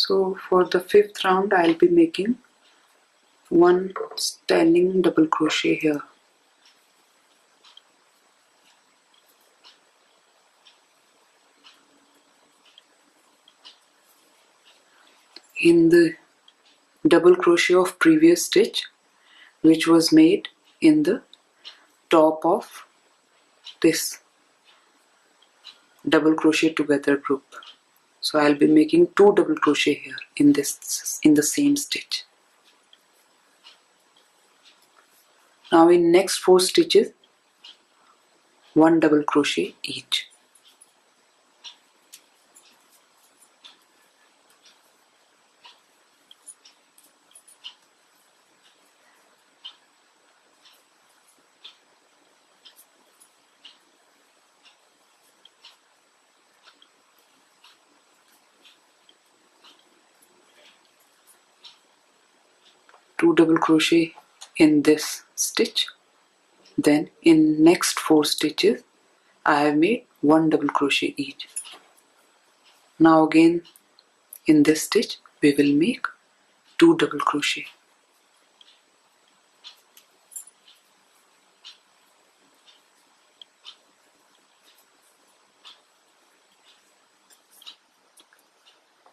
So for the 5th round I'll be making one standing double crochet here. In the double crochet of previous stitch, which was made in the top of this double crochet together group. So I'll be making 2 double crochet here in the same stitch. Now in next 4 stitches, 1 double crochet each. Two double crochet in this stitch. Then in next 4 stitches I have made 1 double crochet each. Now again in this stitch we will make 2 double crochet.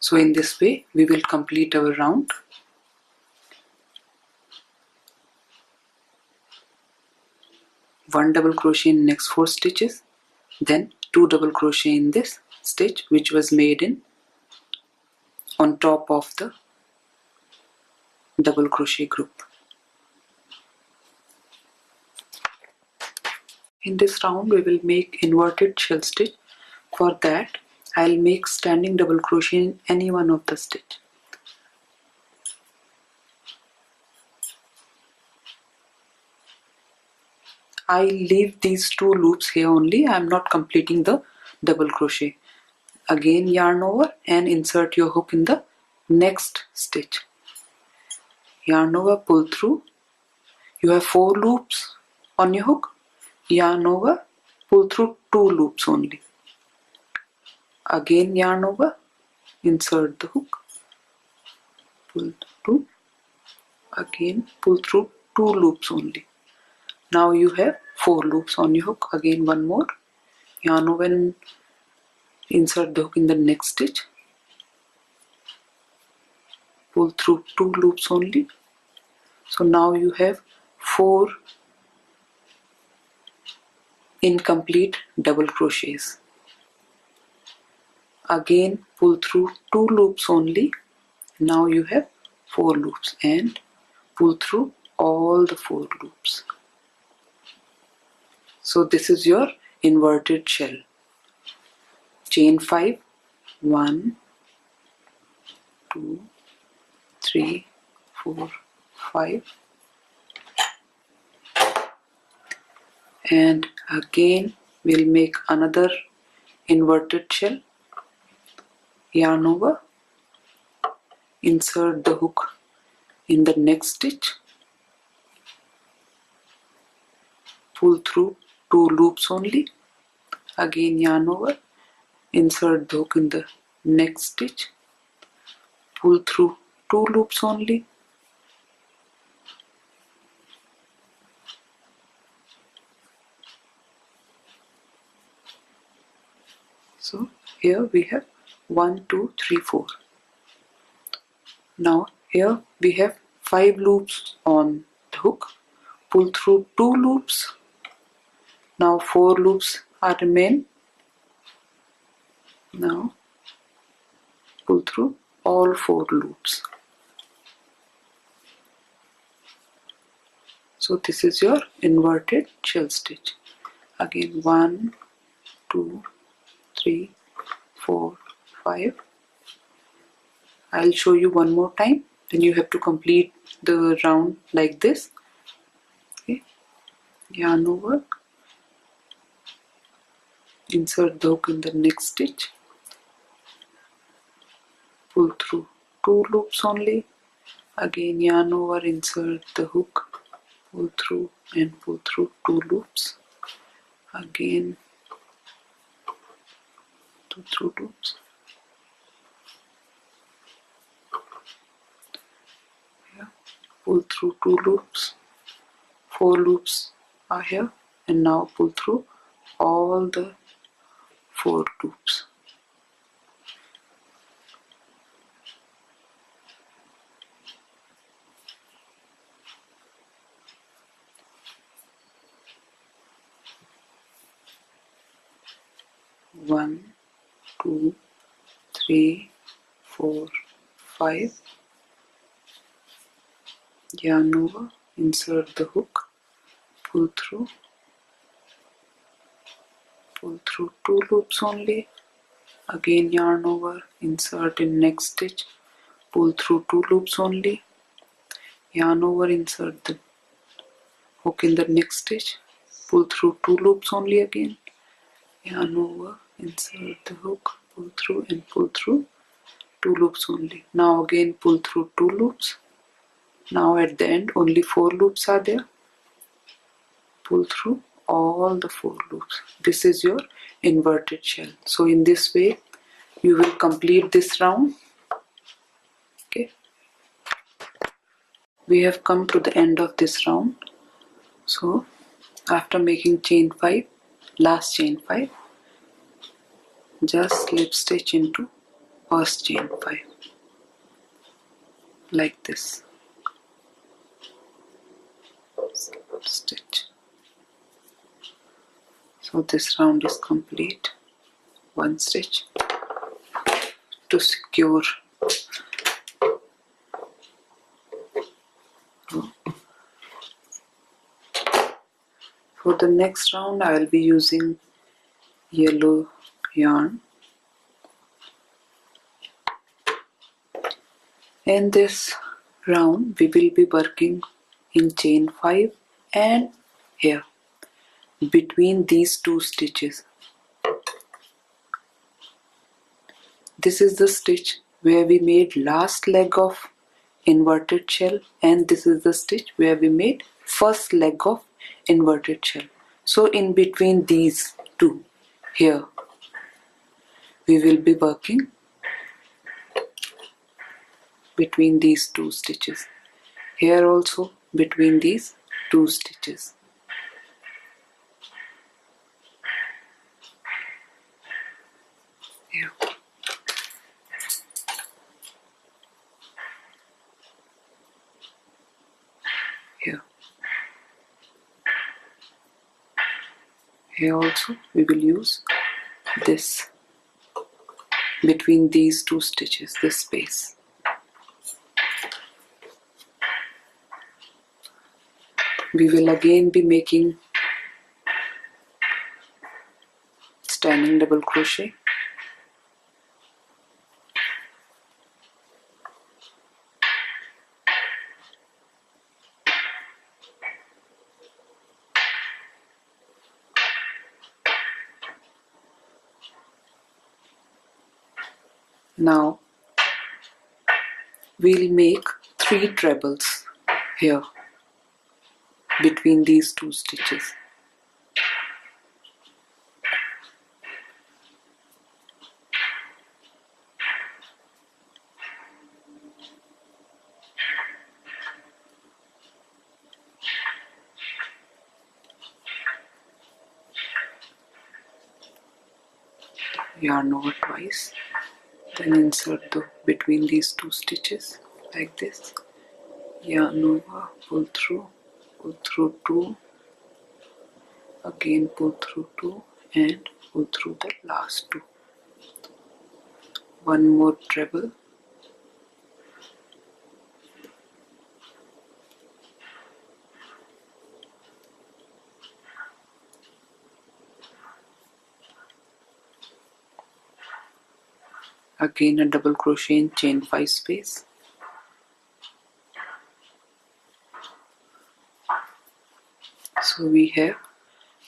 So in this way we will complete our round. One double crochet in next 4 stitches, then 2 double crochet in this stitch which was made in on top of the double crochet group. In this round we will make inverted shell stitch. For that I'll make standing double crochet in any one of the stitch. I leave these 2 loops here only. I am not completing the double crochet. Again yarn over and insert your hook in the next stitch. Yarn over, pull through. You have 4 loops on your hook. Yarn over, pull through 2 loops only. Again yarn over, insert the hook, pull through. Again pull through 2 loops only. Now you have 4 loops on your hook. Again one more, yarn over and insert the hook in the next stitch, pull through 2 loops only. So now you have 4 incomplete double crochets. Again pull through 2 loops only. Now you have 4 loops and pull through all the 4 loops. So this is your inverted shell. Chain 5, 1, 2, 3, 4, 5, and again we'll make another inverted shell. Yarn over, insert the hook in the next stitch, pull through 2 loops only. Again yarn over, insert the hook in the next stitch, pull through 2 loops only. So here we have 1, 2, 3, 4. Now here we have 5 loops on the hook. Pull through 2 loops. Now 4 loops are remain. Now pull through all 4 loops. So this is your inverted shell stitch. Again 1, 2, 3, 4, 5. I'll show you one more time. Then you have to complete the round like this. Okay. Yarn over, insert the hook in the next stitch, pull through 2 loops only. Again yarn over, insert the hook, pull through and pull through 2 loops. Again 2 loops. pull through 2 loops, 4 loops are here, and now pull through all the 4 loops. One, 2, 3, 4, 5. Yarn over, insert the hook, pull through 2 loops only. Again yarn over, insert in next stitch, pull through 2 loops only. Yarn over, insert the hook in the next stitch, pull through 2 loops only again. Yarn over, insert the hook, pull through and pull through 2 loops only. Now again pull through 2 loops. Now at the end only 4 loops are there. Pull through all the 4 loops. This is your inverted shell. So in this way you will complete this round. Okay. We have come to the end of this round. So after making chain 5, last chain 5, just slip stitch into first chain 5 like this. Slip stitch. So this round is complete. 1 stitch to secure. For the next round I will be using yellow yarn. In this round we will be working in chain 5 and here between these 2 stitches. This is the stitch where we made last leg of inverted shell, and this is the stitch where we made first leg of inverted shell. So in between these 2 here we will be working between these 2 stitches. Here also between these 2 stitches. Here. Here. Here also we will use this between these 2 stitches, this space. We will again be making standing double crochet. Now we'll make 3 trebles here between these 2 stitches. Yarn over twice, then insert the between these 2 stitches like this. Yarn over, pull through 2, again pull through 2 and pull through the last 2. One more treble. Again a double crochet in chain 5 space. So we have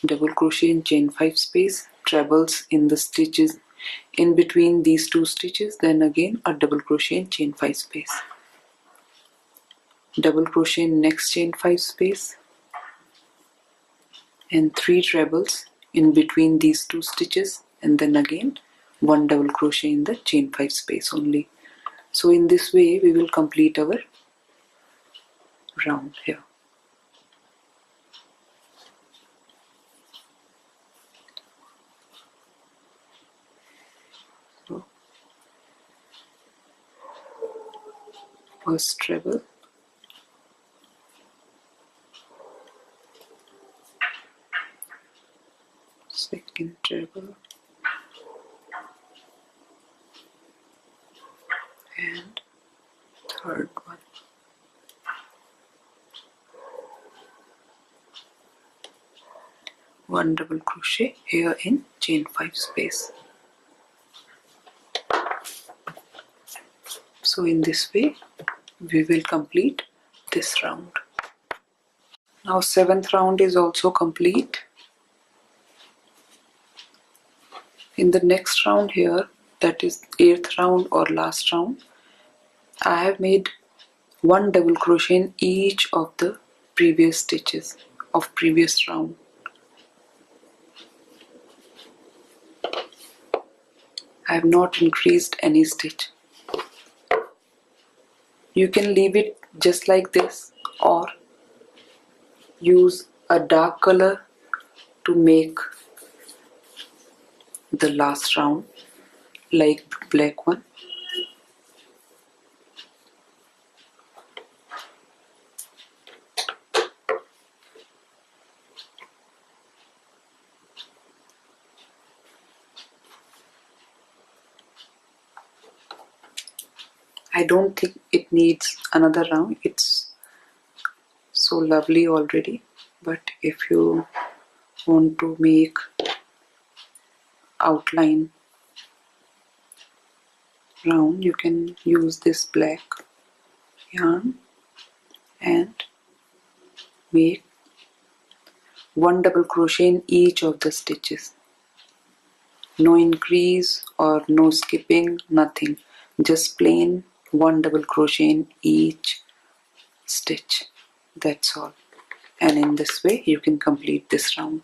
double crochet in chain 5 space, trebles in the stitches in between these 2 stitches, then again a double crochet in chain 5 space, double crochet in next chain 5 space, and 3 trebles in between these 2 stitches, and then again 1 double crochet in the chain 5 space only. So in this way we will complete our round here. So first treble, second treble, and third one. One double crochet here in chain 5 space. So in this way we will complete this round. Now 7th round is also complete. In the next round here, that is 8th round or last round, I have made one double crochet in each of the previous stitches of previous round. I have not increased any stitch. You can leave it just like this or use a dark color to make the last round like black one. I don't think it needs another round. It's so lovely already. But if you want to make outline round, you can use this black yarn and make one double crochet in each of the stitches. No increase or no skipping, nothing. Just plain one double crochet in each stitch. That's all. And in this way you can complete this round.